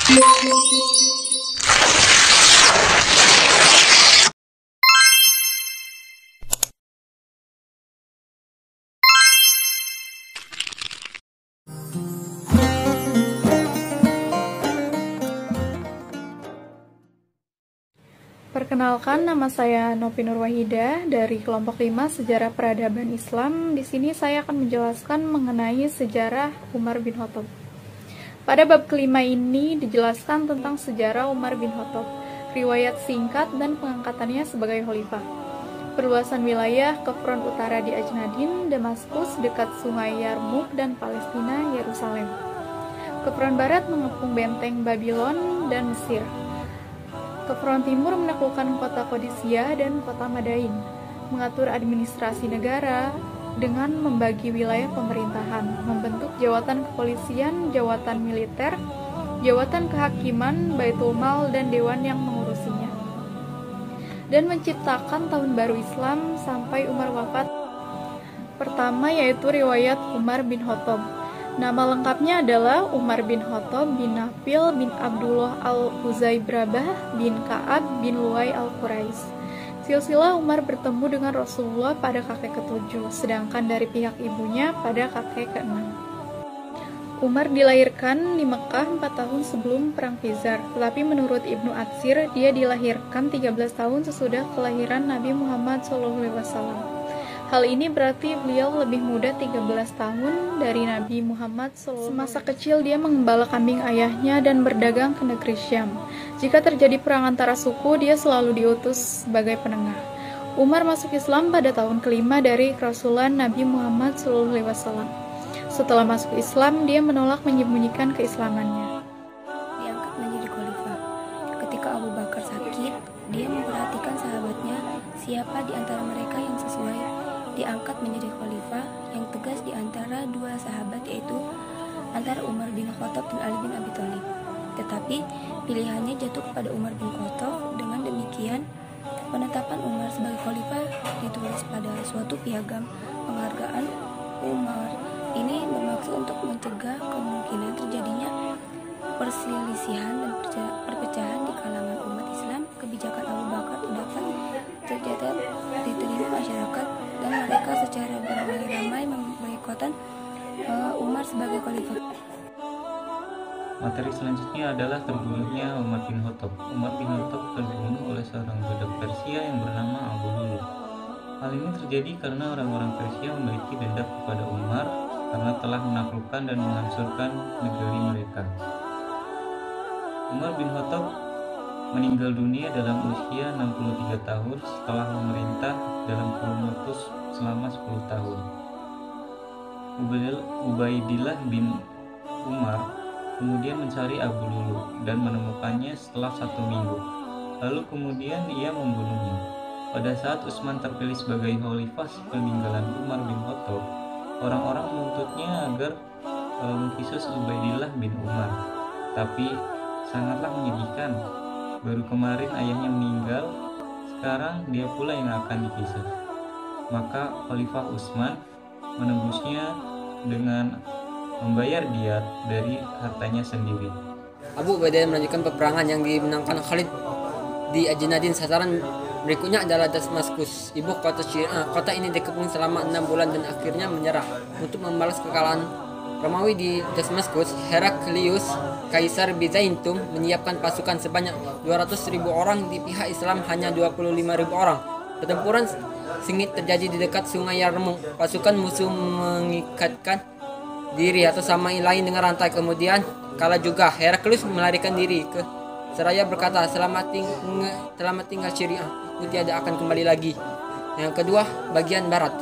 Perkenalkan, nama saya Novi Nurwahida dari kelompok 5 Sejarah Peradaban Islam. Di sini saya akan menjelaskan mengenai sejarah Umar bin Khattab. Pada bab kelima ini dijelaskan tentang sejarah Umar bin Khattab, riwayat singkat dan pengangkatannya sebagai khalifah. Perluasan wilayah ke front utara di Ajnadin, Damaskus dekat Sungai Yarmuk dan Palestina, Yerusalem. Ke front barat mengepung benteng Babylon dan Mesir. Ke front timur menaklukkan kota Qadisiyah dan kota Madain, mengatur administrasi negara dengan membagi wilayah pemerintahan, membentuk jawatan kepolisian, jawatan militer, jawatan kehakiman, Baitul Mal, dan dewan yang mengurusinya. Dan menciptakan tahun baru Islam sampai Umar wafat. Pertama yaitu riwayat Umar bin Khattab. Nama lengkapnya adalah Umar bin Khattab bin Nafil bin Abdullah al-Huzaibrabah bin Ka'ab bin Luay al-Quraisy. Silsilah Umar bertemu dengan Rasulullah pada kakek ke-7, sedangkan dari pihak ibunya pada kakek ke-6. Umar dilahirkan di Mekah 4 tahun sebelum Perang Fizar, tetapi menurut Ibnu Atsir, dia dilahirkan 13 tahun sesudah kelahiran Nabi Muhammad SAW. Hal ini berarti beliau lebih muda 13 tahun dari Nabi Muhammad SAW. Semasa kecil dia mengembala kambing ayahnya dan berdagang ke negeri Syam. Jika terjadi perang antara suku, dia selalu diutus sebagai penengah. Umar masuk Islam pada tahun kelima dari kerasulan Nabi Muhammad SAW. Setelah masuk Islam, dia menolak menyembunyikan keislamannya. Diangkat menjadi khalifah. Ketika Abu Bakar sakit, dia memperhatikan sahabatnya siapa di antara mereka yang sesuai diangkat menjadi khalifah yang tegas di antara dua sahabat, yaitu antara Umar bin Khattab dan Ali bin Abi Thalib. Tetapi pilihannya jatuh kepada Umar bin Khattab. Dengan demikian, penetapan Umar sebagai khalifah ditulis pada suatu piagam penghargaan Umar. Ini bermaksud untuk mencegah kemungkinan terjadinya perselisihan dan perpecahan di kalangan umat Islam. Kebijakan Abu Bakar dapat tercatat diterima masyarakat dan mereka secara beramai-ramai memboikot Umar sebagai khalifah. Materi selanjutnya adalah terbunuhnya Umar bin Khattab. Umar bin Khattab terbunuh oleh seorang budak Persia yang bernama Abu Lulu. Hal ini terjadi karena orang-orang Persia memiliki dendam kepada Umar karena telah menaklukkan dan menghancurkan negeri mereka. Umar bin Khattab meninggal dunia dalam usia 63 tahun setelah memerintah dalam kurun waktu selama 10 tahun. Ubaidillah bin Umar kemudian mencari Abu Lulu dan menemukannya setelah 1 minggu. Lalu kemudian ia membunuhnya. Pada saat Utsman terpilih sebagai khalifah peninggalan Umar bin Khattab, orang-orang menuntutnya agar mengkisus Ubaidillah bin Umar. Tapi sangatlah menyedihkan. Baru kemarin ayahnya meninggal, sekarang dia pula yang akan dikisah. Maka Khalifah Utsman menebusnya dengan membayar diat dari hartanya sendiri. Abu Ubaidah melanjutkan peperangan yang dimenangkan Khalid di Ajnadin. Sasaran berikutnya adalah Damaskus, ibu kota Syria. Kota ini dikepung selama 6 bulan dan akhirnya menyerah. Untuk membalas kekalahan Romawi di Damaskus, Heraklius, Kaisar Bizantium menyiapkan pasukan sebanyak 200.000 orang. Di pihak Islam hanya 25.000 orang. Pertempuran sengit terjadi di dekat Sungai Yarmuk. Pasukan musuh mengikatkan diri atau sama lain dengan rantai. Kemudian kala juga Heraklius melarikan diri ke seraya berkata, selamat tinggal Syria, aku tiada akan kembali lagi. Yang kedua, bagian barat.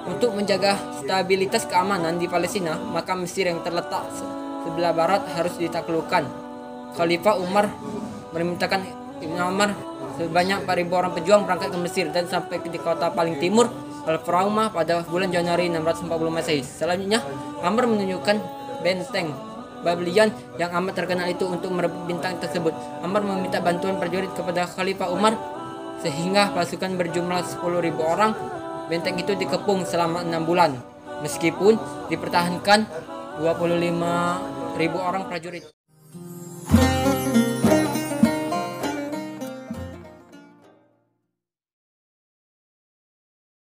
Untuk menjaga stabilitas keamanan di Palestina, maka Mesir yang terletak sebelah barat harus ditaklukkan. Khalifah Umar memerintahkan Ibn Umar sebanyak 4.000 orang pejuang berangkat ke Mesir dan sampai di kota paling timur, Al-Faraumah, pada bulan Januari 640 Masehi. Selanjutnya, Umar menunjukkan benteng Babylon yang amat terkenal itu untuk merebut bintang tersebut. Umar meminta bantuan prajurit kepada Khalifah Umar sehingga pasukan berjumlah 10.000 orang. Benteng itu dikepung selama 6 bulan, meskipun dipertahankan 25.000 orang prajurit.